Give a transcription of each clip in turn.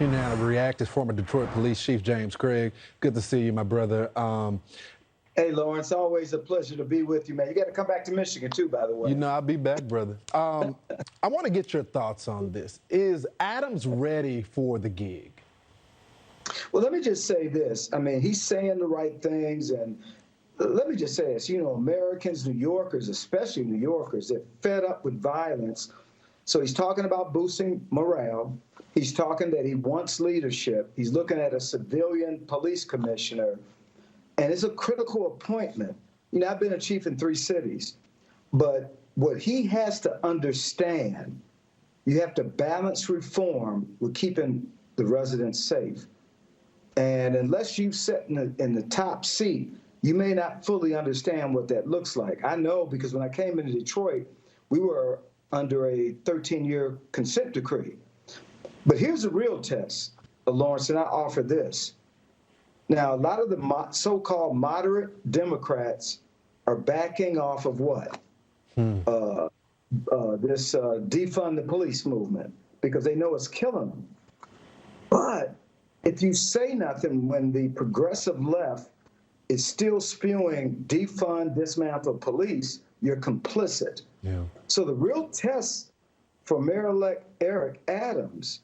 Here now to react is former Detroit Police Chief James Craig. Good to see you, my brother. Hey, Lawrence, always a pleasure to be with you, man. You got to come back to Michigan, too, by the way. You know, I'll be back, brother. I want to get your thoughts on this. Is Adams ready for the gig? Well, let me just say this. I mean, he's saying the right things, and let me just say this. You know, Americans, New Yorkers, especially New Yorkers, they're fed up with violence. So he's talking about boosting morale. He's talking that he wants leadership. He's looking at a civilian police commissioner. And it's a critical appointment. You know, I've been a chief in 3 cities. But what he has to understand, you have to balance reform with keeping the residents safe. And unless you sit in the top seat, you may not fully understand what that looks like. I know because when I came into Detroit, we were under a 13-year consent decree. But here's the real test, Lawrence, and I offer this. Now, a lot of the so-called moderate Democrats are backing off of what? This defund the police movement, because they know it's killing them. But if you say nothing when the progressive left is still spewing defund, dismantle police, you're complicit. Yeah. So the real test for Mayor-elect Eric Adams,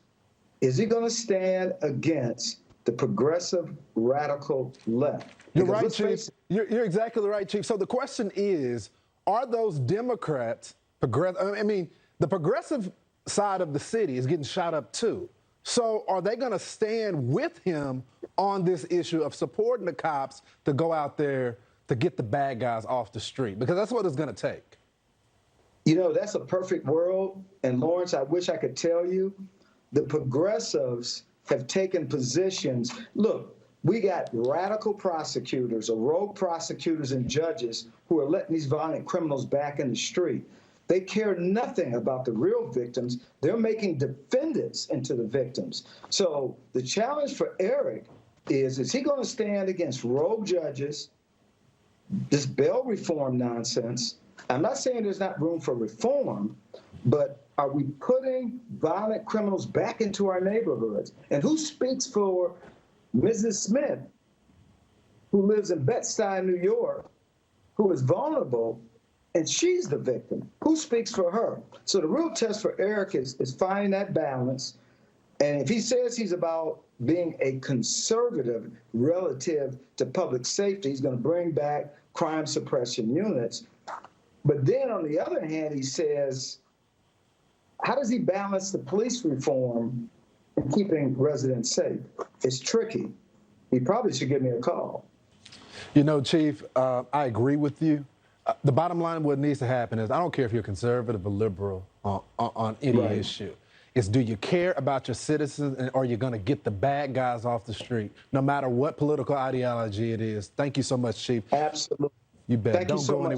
is he going to stand against the progressive radical left? You're right, Chief. You're exactly right, Chief. So the question is, are those Democrats, the progressive side of the city is getting shot up too. So are they going to stand with him on this issue of supporting the cops to go out there to get the bad guys off the street? Because that's what it's going to take. You know, that's a perfect world. And Lawrence, I wish I could tell you, the progressives have taken positions. Look, we got radical prosecutors or rogue prosecutors and judges who are letting these violent criminals back in the street. They care nothing about the real victims. They're making defendants into the victims. So the challenge for Eric is he going to stand against rogue judges, this bail reform nonsense? I'm not saying there's not room for reform, but are we putting violent criminals back into our neighborhoods? And who speaks for Mrs. Smith, who lives in Bed-Stuy, New York, who is vulnerable, and she's the victim? Who speaks for her? So the real test for Eric is finding that balance. And if he says he's about being a conservative relative to public safety, he's going to bring back crime suppression units. But then on the other hand, he says, how does he balance the police reform and keeping residents safe? It's tricky. He probably should give me a call. You know, Chief, I agree with you. The bottom line, what needs to happen is, I don't care if you're conservative or liberal on any issue. It's, do you care about your citizens, and are you going to get the bad guys off the street, no matter what political ideology it is? Thank you so much, Chief. Absolutely. You bet. Thank you so much.